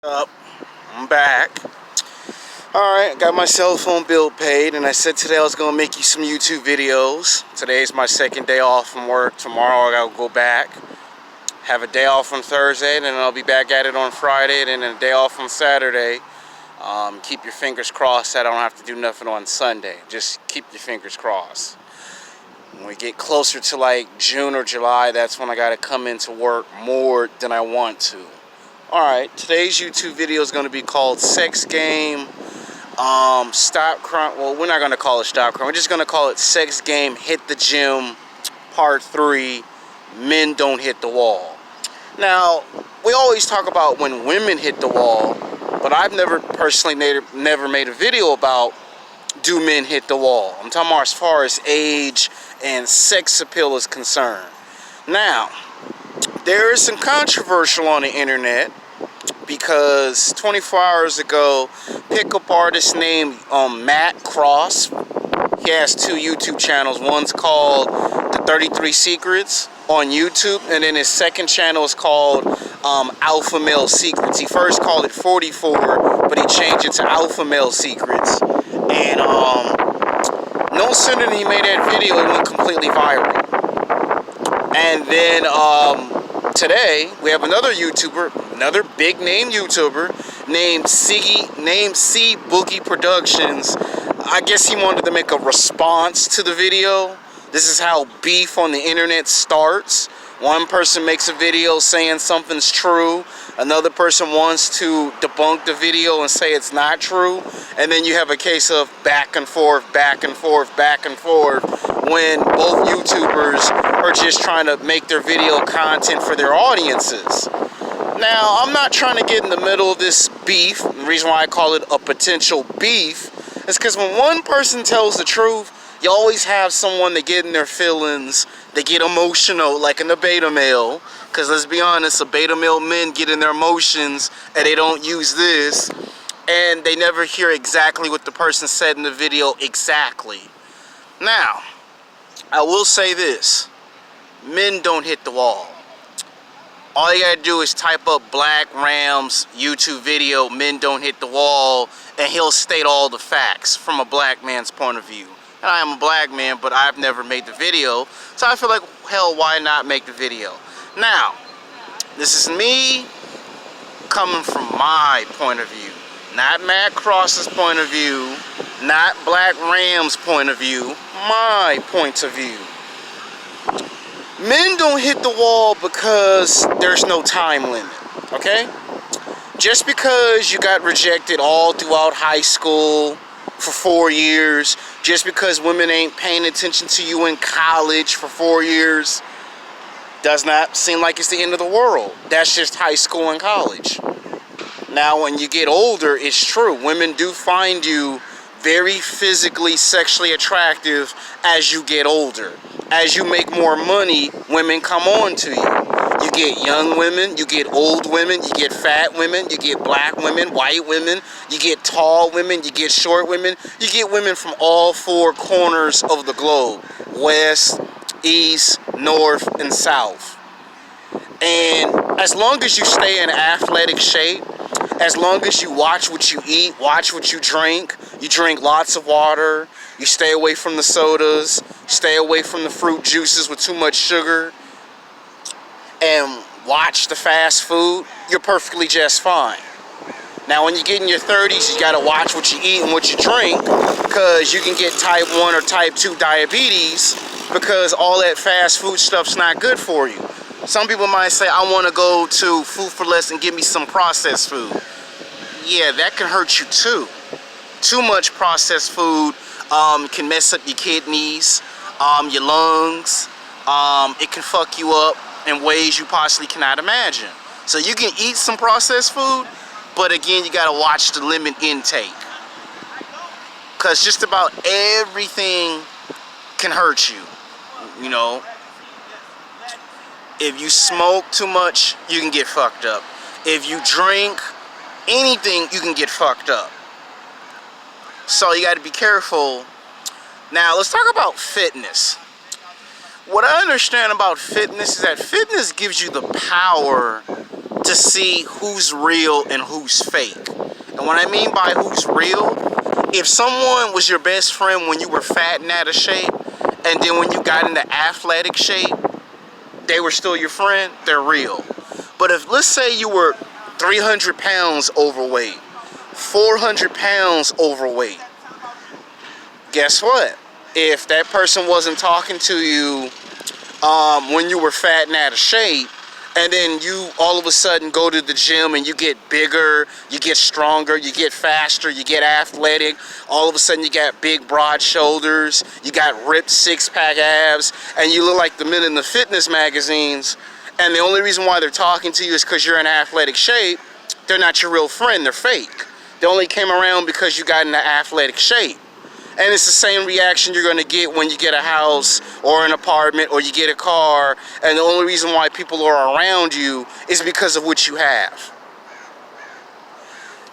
Up, I'm back. Alright, got my cell phone bill paid, and I said today I was gonna make you some YouTube videos. Today's my second day off from work. Tomorrow I gotta go back. Have a day off on Thursday, and then I'll be back at it on Friday, and then a day off on Saturday. Keep your fingers crossed that I don't have to do nothing on Sunday. Just keep your fingers crossed. When we get closer to like June or July, that's when I gotta come into work more than I want to. Alright, today's YouTube video is going to be called Sex Game, Stop Crime. Well, we're not going to call it Stop Crime. We're just going to call it Sex Game, Hit the Gym, Part 3, Men Don't Hit the Wall. Now, we always talk about when women hit the wall, but I've never personally made a video about do men hit the wall. I'm talking about as far as age and sex appeal is concerned. Now, there is some controversial on the internet because 24 hours ago, pickup artist named Matt Cross, he has two YouTube channels. One's called The 33 Secrets on YouTube, and then his second channel is called Alpha Male Secrets. He first called it 44, but he changed it to Alpha Male Secrets. And no sooner than he made that video, it went completely viral. And then today we have another YouTuber, another big name YouTuber named C Boogie Productions. I guess he wanted to make a response to the video. This is how beef on the internet starts. One person makes a video saying something's true. Another person wants to debunk the video and say it's not true. And then you have a case of back and forth, back and forth, back and forth, when both YouTubers are just trying to make their video content for their audiences. Now, I'm not trying to get in the middle of this beef. The reason why I call it a potential beef is because when one person tells the truth, you always have someone that get in their feelings, they get emotional, like in a beta male. Because let's be honest, a beta male men get in their emotions and they don't use this. And they never hear exactly what the person said in the video exactly. Now, I will say this. Men don't hit the wall. All you gotta do is type up Black Rams YouTube video, Men Don't Hit the Wall, and he'll state all the facts from a black man's point of view. And I am a black man, but I've never made the video, so I feel like, hell, why not make the video? Now, this is me coming from my point of view, not Matt Cross's point of view, not Black Ram's point of view, my point of view. Men don't hit the wall because there's no time limit, okay? Just because you got rejected all throughout high school for 4 years, just because women ain't paying attention to you in college for 4 years, does not seem like it's the end of the world. That's just high school and college. Now, when you get older, it's true. Women do find you very physically, sexually attractive as you get older. As you make more money, women come on to you. You get young women, you get old women, you get fat women, you get black women, white women, you get tall women, you get short women, you get women from all four corners of the globe. West, east, north, and south. And as long as you stay in athletic shape, as long as you watch what you eat, watch what you drink lots of water, you stay away from the sodas, stay away from the fruit juices with too much sugar, and watch the fast food, you're perfectly just fine. Now, when you get in your 30s, you gotta watch what you eat and what you drink, because you can get type 1 or type 2 diabetes, because all that fast food stuff's not good for you. Some people might say, I want to go to Food for Less and give me some processed food. Yeah, that can hurt you too. Too much processed food can mess up your kidneys, your lungs. It can fuck you up in ways you possibly cannot imagine. So you can eat some processed food, but again, you gotta watch the limit intake. Because just about everything can hurt you, you know. If you smoke too much, you can get fucked up. If you drink anything, you can get fucked up. So you got to be careful. Now, let's talk about fitness. What I understand about fitness is that fitness gives you the power to see who's real and who's fake. And what I mean by who's real, if someone was your best friend when you were fat and out of shape, and then when you got into athletic shape, they were still your friend, they're real. But if, let's say you were 300 pounds overweight, 400 pounds overweight, guess what? If that person wasn't talking to you when you were fat and out of shape, and then you all of a sudden go to the gym and you get bigger, you get stronger, you get faster, you get athletic, all of a sudden you got big broad shoulders, you got ripped six-pack abs, and you look like the men in the fitness magazines, and the only reason why they're talking to you is because you're in athletic shape, they're not your real friend, they're fake. They only came around because you got into athletic shape. And it's the same reaction you're going to get when you get a house or an apartment or you get a car. And the only reason why people are around you is because of what you have.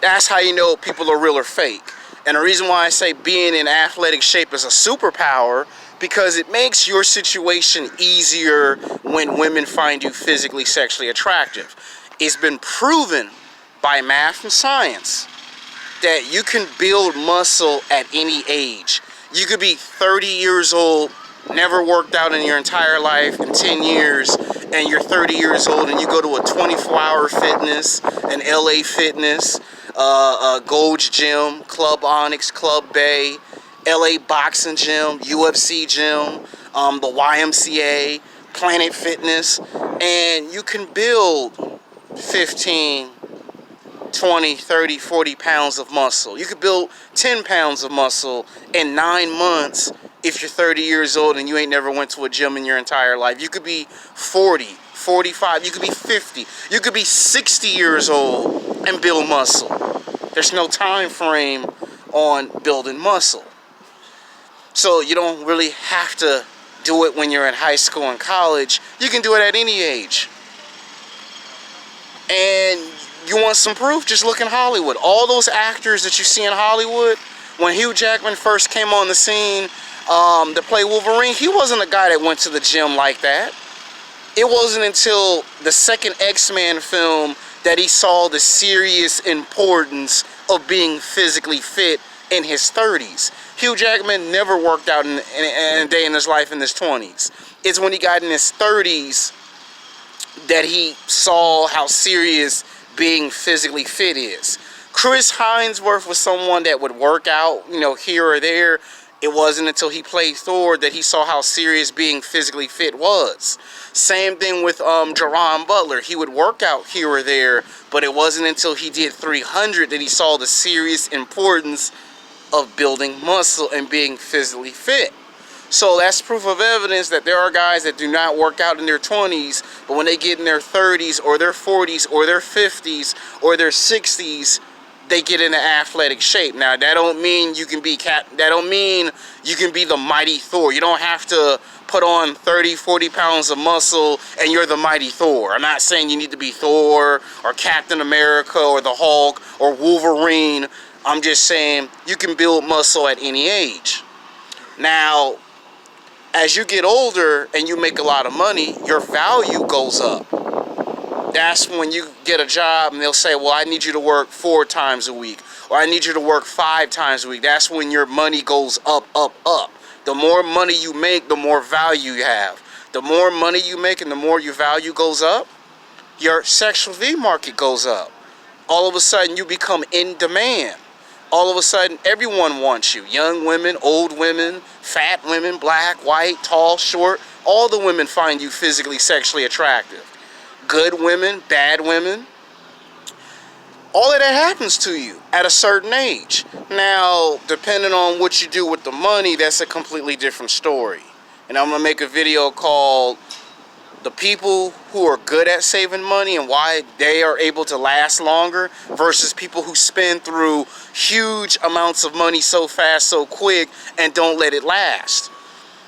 That's how you know people are real or fake. And the reason why I say being in athletic shape is a superpower, because it makes your situation easier when women find you physically, sexually attractive. It's been proven by math and science that you can build muscle at any age. You could be 30 years old, never worked out in your entire life, in 10 years, and you're 30 years old and you go to a 24-hour fitness, an LA Fitness, Gold's Gym, Club Onyx, Club Bay, LA Boxing Gym, UFC Gym, the YMCA, Planet Fitness, and you can build 15, 20, 30, 40 pounds of muscle. You could build 10 pounds of muscle in 9 months if you're 30 years old and you ain't never went to a gym in your entire life. You could be 40, 45, you could be 50, you could be 60 years old and build muscle. There's no time frame on building muscle. So you don't really have to do it when you're in high school and college. You can do it at any age. And you want some proof? Just look in Hollywood. All those actors that you see in Hollywood, when Hugh Jackman first came on the scene to play Wolverine, he wasn't a guy that went to the gym like that. It wasn't until the second X-Men film that he saw the serious importance of being physically fit in his 30s. Hugh Jackman never worked out in a day in his life in his 20s. It's when he got in his 30s that he saw how serious being physically fit is. Chris Hemsworth was someone that would work out, here or there. It wasn't until he played Thor that he saw how serious being physically fit was. Same thing with Jerron Butler. He would work out here or there, but it wasn't until he did 300 that he saw the serious importance of building muscle and being physically fit. So that's proof of evidence that there are guys that do not work out in their 20s, but when they get in their 30s or their 40s or their 50s or their 60s, they get into athletic shape. Now, that don't mean you can be the mighty Thor. You don't have to put on 30, 40 pounds of muscle and you're the mighty Thor. I'm not saying you need to be Thor or Captain America or the Hulk or Wolverine. I'm just saying you can build muscle at any age. Now, as you get older and you make a lot of money, your value goes up. That's when you get a job and they'll say, well, I need you to work 4 times a week, or I need you to work 5 times a week. That's when your money goes up, up, up. The more money you make, the more value you have. The more money you make and the more your value goes up, your sexuality market goes up. All of a sudden, you become in demand. All of a sudden, everyone wants you. Young women, old women, fat women, black, white, tall, short. All the women find you physically, sexually attractive. Good women, bad women. All of that happens to you at a certain age. Now, depending on what you do with the money, that's a completely different story. And I'm going to make a video called The People Who Are Good at Saving Money and Why They Are Able to Last Longer versus people who spend through huge amounts of money so fast, so quick, and don't let it last.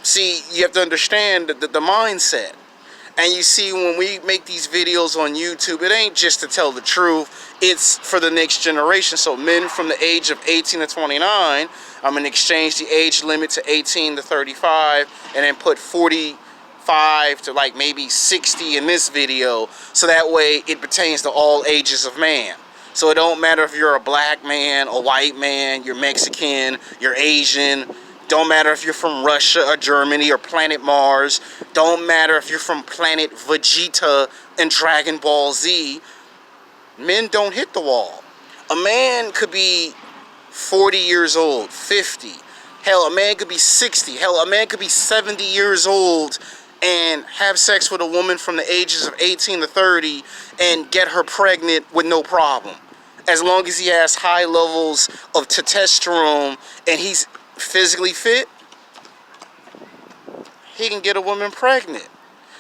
See, you have to understand the mindset. And you see, when we make these videos on YouTube, it ain't just to tell the truth. It's for the next generation. So men from the age of 18 to 29, I'm going to exchange the age limit to 18 to 35 and then put 40 55 to like maybe 60 in this video, so that way it pertains to all ages of man. So it don't matter if you're a black man, a white man, you're Mexican, you're Asian. Don't matter if you're from Russia or Germany or planet Mars. Don't matter if you're from planet Vegeta and Dragon Ball Z. Men don't hit the wall. A man could be 40 years old, 50. Hell, a man could be 60. Hell, a man could be 70 years old and have sex with a woman from the ages of 18 to 30 and get her pregnant with no problem. As long as he has high levels of testosterone and he's physically fit, he can get a woman pregnant.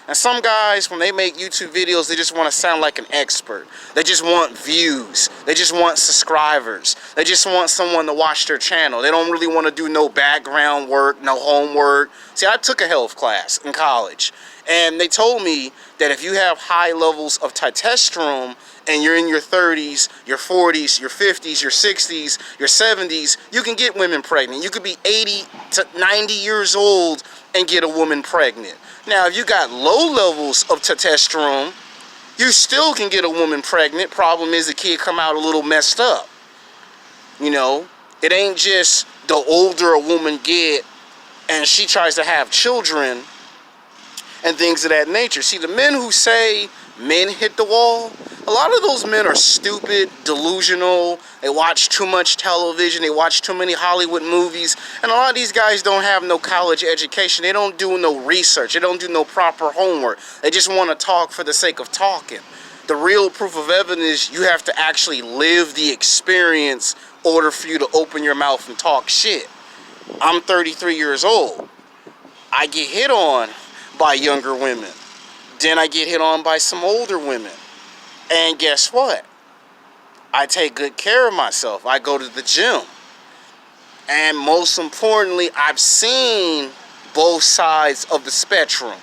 And some guys, when they make YouTube videos, they just want to sound like an expert. They just want views. They just want subscribers. They just want someone to watch their channel. They don't really want to do no background work, no homework. See, I took a health class in college, and they told me that if you have high levels of testosterone and you're in your 30s, your 40s, your 50s, your 60s, your 70s, you can get women pregnant. You could be 80 to 90 years old and get a woman pregnant. Now, if you got low levels of testosterone, you still can get a woman pregnant. Problem is the kid come out a little messed up. You know, it ain't just the older a woman get and she tries to have children and things of that nature. See, the men who say men hit the wall, a lot of those men are stupid, delusional. They watch too much television. They watch too many Hollywood movies. And a lot of these guys don't have no college education. They don't do no research. They don't do no proper homework. They just want to talk for the sake of talking. The real proof of evidence is you have to actually live the experience in order for you to open your mouth and talk shit. I'm 33 years old. I get hit on by younger women. Then I get hit on by some older women. And guess what? I take good care of myself. I go to the gym. And most importantly, I've seen both sides of the spectrum.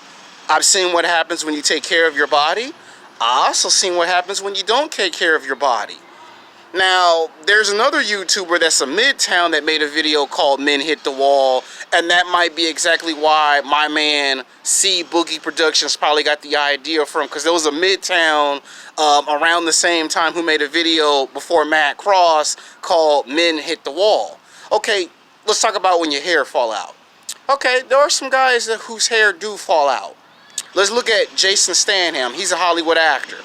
I've seen what happens when you take care of your body. I also seen what happens when you don't take care of your body. Now, there's another YouTuber that's a Midtown that made a video called Men Hit the Wall, and that might be exactly why my man C Boogie Productions probably got the idea from, because there was a Midtown around the same time who made a video before Matt Cross called Men Hit the Wall. Okay, let's talk about when your hair fall out. Okay, there are some guys whose hair do fall out. Let's look at Jason Statham. He's a Hollywood actor.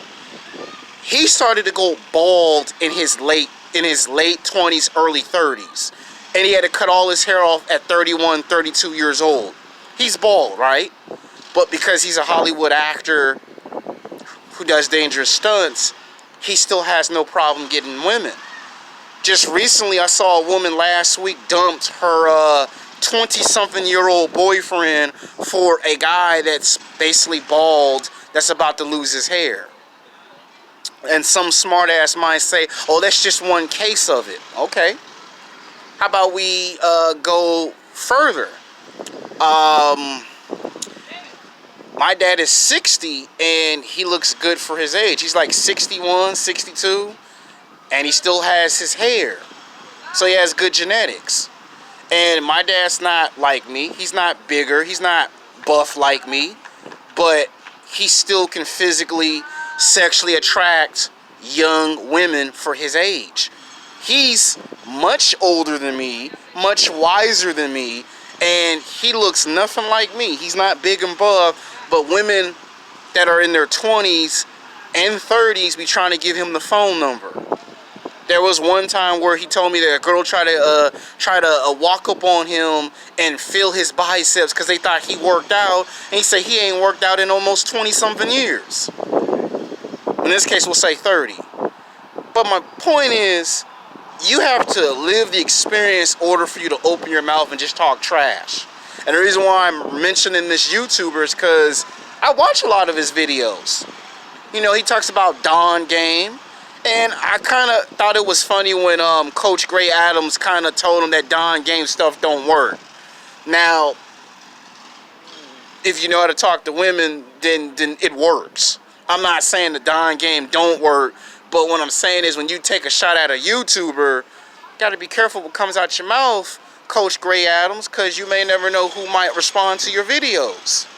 He started to go bald in his late 20s, early 30s. And he had to cut all his hair off at 31, 32 years old. He's bald, right? But because he's a Hollywood actor who does dangerous stunts, he still has no problem getting women. Just recently, I saw a woman last week dumped her 20-something-year-old boyfriend for a guy that's basically bald that's about to lose his hair. And some smart-ass might say, oh, that's just one case of it. Okay. How about we go further? My dad is 60, and he looks good for his age. He's like 61, 62, and he still has his hair. So he has good genetics. And my dad's not like me. He's not bigger. He's not buff like me. But he still can physically, sexually attract young women for his age. He's much older than me, much wiser than me, and he looks nothing like me. He's not big and buff, but women that are in their 20s and 30s be trying to give him the phone number. There was one time where he told me that a girl tried to walk up on him and feel his biceps because they thought he worked out, and he said he ain't worked out in almost 20-something years. In this case, we'll say 30. But my point is, you have to live the experience in order for you to open your mouth and just talk trash. And the reason why I'm mentioning this YouTuber is because I watch a lot of his videos. You know, he talks about Dawn Game. And I kind of thought it was funny when Coach Gray Adams kind of told him that Dawn Game stuff don't work. Now, if you know how to talk to women, then it works. I'm not saying the Dawn Game don't work, but what I'm saying is when you take a shot at a YouTuber, got to be careful what comes out your mouth, Coach Gray Adams, because you may never know who might respond to your videos.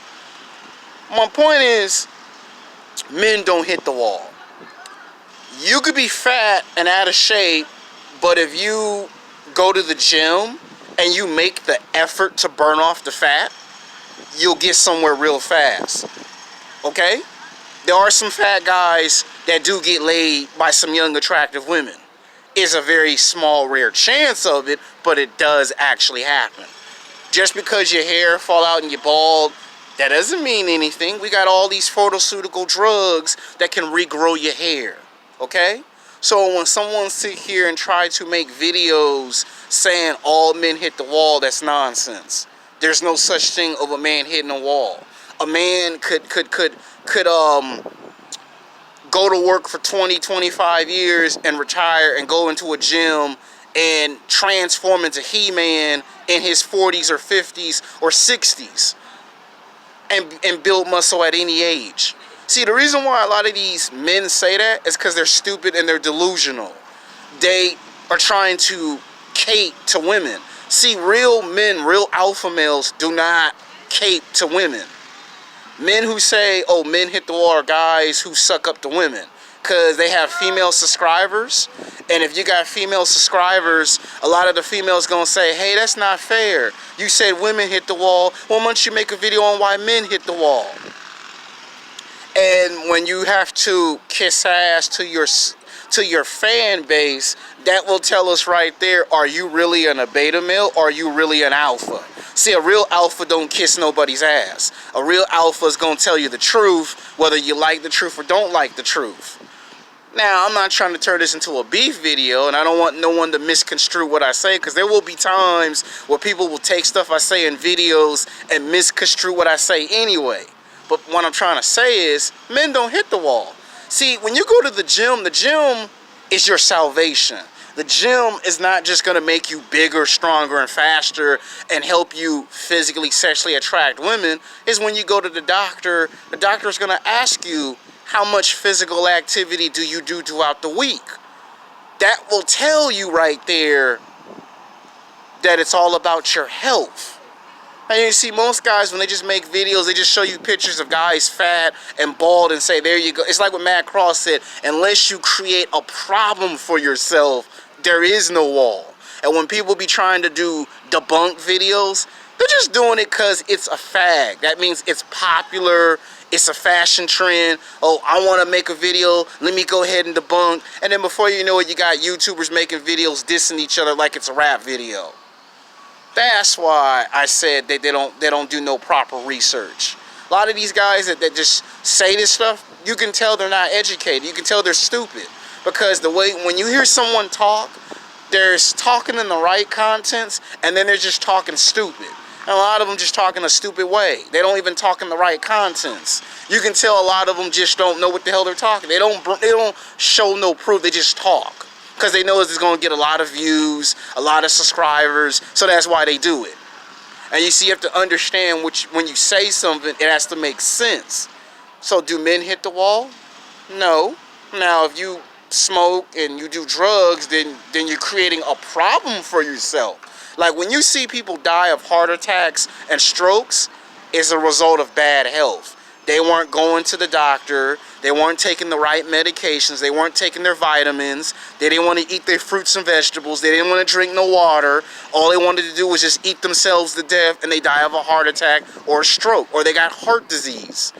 My point is, men don't hit the wall. You could be fat and out of shape, but if you go to the gym and you make the effort to burn off the fat, you'll get somewhere real fast. Okay? There are some fat guys that do get laid by some young, attractive women. It's a very small, rare chance of it, but it does actually happen. Just because your hair fall out and you're bald, that doesn't mean anything. We got all these pharmaceutical drugs that can regrow your hair. Okay? So when someone sit here and try to make videos saying all men hit the wall, that's nonsense. There's no such thing of a man hitting a wall. A man could go to work for 20, 25 years and retire and go into a gym and transform into He-Man in his 40s or 50s or 60s and build muscle at any age. See, the reason why a lot of these men say that is because they're stupid and they're delusional. They are trying to cape to women. See, real men, real alpha males do not cape to women. Men who say, oh, men hit the wall are guys who suck up to women because they have female subscribers. And if you got female subscribers, a lot of the females going to say, hey, that's not fair. You said women hit the wall. Well, why don't you make a video on why men hit the wall? And when you have to kiss ass to your fan base, that will tell us right there, are you really a beta male or are you really an alpha? See, a real alpha don't kiss nobody's ass. A real alpha is going to tell you the truth, whether you like the truth or don't like the truth. Now, I'm not trying to turn this into a beef video, and I don't want no one to misconstrue what I say, because there will be times where people will take stuff I say in videos and misconstrue what I say anyway. But what I'm trying to say is, men don't hit the wall. See, when you go to the gym is your salvation. The gym is not just going to make you bigger, stronger, and faster and help you physically, sexually attract women. It's when you go to the doctor is going to ask you, how much physical activity do you do throughout the week? That will tell you right there that it's all about your health. And you see, most guys, when they just make videos, they just show you pictures of guys fat and bald and say, there you go. It's like what Matt Cross said, unless you create a problem for yourself, there is no wall. And when people be trying to do debunk videos, they're just doing it because it's a fad. That means it's popular, it's a fashion trend. Oh, I want to make a video, let me go ahead and debunk. And then before you know it, you got YouTubers making videos dissing each other like it's a rap video. That's why I said that they don't do no proper research. A lot of these guys that just say this stuff, you can tell they're not educated. You can tell they're stupid. Because the way, when you hear someone talk, they're talking in the right contents, and then they're just talking stupid. And a lot of them just talk in a stupid way. They don't even talk in the right contents. You can tell a lot of them just don't know what the hell they're talking. They don't show no proof. They just talk. Because they know it's going to get a lot of views, a lot of subscribers, so that's why they do it. And you see, you have to understand when you say something, it has to make sense. So do men hit the wall? No. Now, if you smoke and you do drugs, then you're creating a problem for yourself. Like when you see people die of heart attacks and strokes, it's a result of bad health. They weren't going to the doctor. They weren't taking the right medications. They weren't taking their vitamins. They didn't want to eat their fruits and vegetables. They didn't want to drink no water. All they wanted to do was just eat themselves to death, and they die of a heart attack or a stroke, or they got heart disease.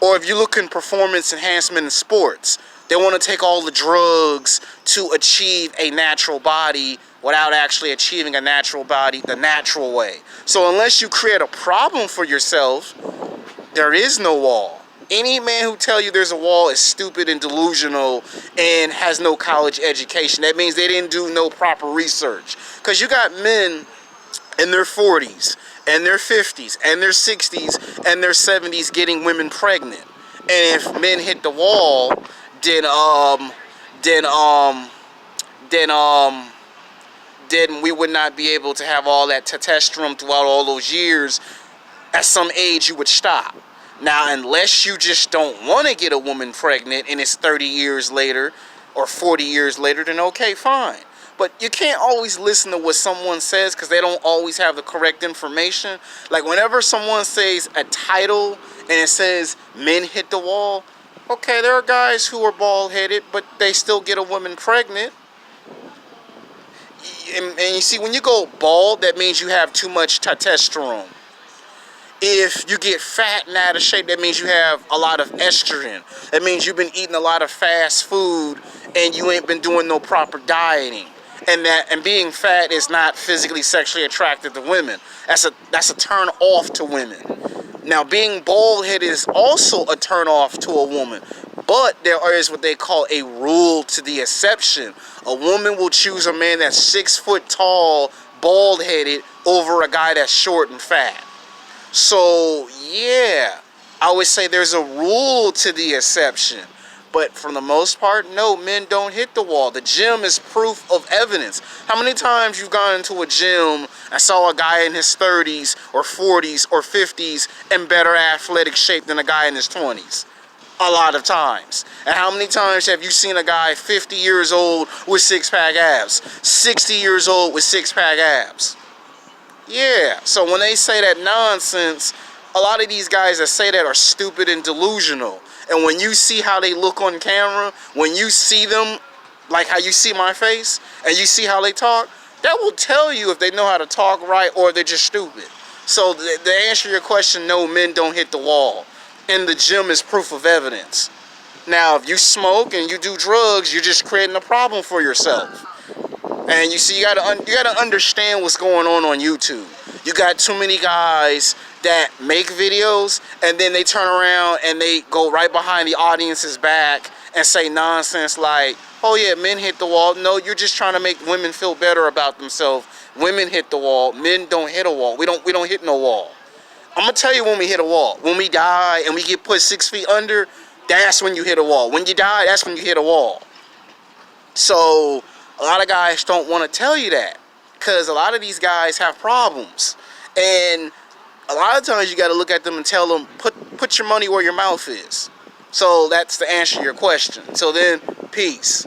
Or if you look in performance enhancement in sports, they want to take all the drugs to achieve a natural body without actually achieving a natural body the natural way. So unless you create a problem for yourself, there is no wall. Any man who tell you there's a wall is stupid and delusional and has no college education. That means they didn't do no proper research. Because you got men in their 40s and their 50s and their 60s and their 70s getting women pregnant. And if men hit the wall, then we would not be able to have all that testosterone throughout all those years. At some age, you would stop. Now, unless you just don't want to get a woman pregnant and it's 30 years later or 40 years later, then okay, fine. But you can't always listen to what someone says because they don't always have the correct information. Like whenever someone says a title and it says men hit the wall, okay, there are guys who are bald-headed, but they still get a woman pregnant. And you see, when you go bald, that means you have too much testosterone. If you get fat and out of shape, that means you have a lot of estrogen. That means you've been eating a lot of fast food and you ain't been doing no proper dieting. And being fat is not physically sexually attractive to women. That's a turn off to women. Now, being bald-headed is also a turn off to a woman. But there is what they call a rule to the exception. A woman will choose a man that's 6 foot tall, bald-headed, over a guy that's short and fat. So, yeah, I would say there's a rule to the exception. But for the most part, no, men don't hit the wall. The gym is proof of evidence. How many times you've gone into a gym and saw a guy in his 30s or 40s or 50s in better athletic shape than a guy in his 20s? A lot of times. And how many times have you seen a guy 50 years old with six-pack abs? 60 years old with six-pack abs? Yeah, so when they say that nonsense, a lot of these guys that say that are stupid and delusional. And when you see how they look on camera, when you see them, like how you see my face, and you see how they talk, that will tell you if they know how to talk right or they're just stupid. So to answer your question, no, men don't hit the wall. And the gym is proof of evidence. Now, if you smoke and you do drugs, you're just creating a problem for yourself. And you see, you gotta understand what's going on YouTube. You got too many guys that make videos and then they turn around and they go right behind the audience's back and say nonsense like, oh yeah, men hit the wall. No, you're just trying to make women feel better about themselves. Women hit the wall. Men don't hit a wall. We don't hit no wall. I'm gonna tell you when we hit a wall. When we die and we get put 6 feet under, that's when you hit a wall. When you die, that's when you hit a wall. So a lot of guys don't want to tell you that because a lot of these guys have problems. And a lot of times you got to look at them and tell them, put your money where your mouth is. So that's the answer to your question. So then, peace.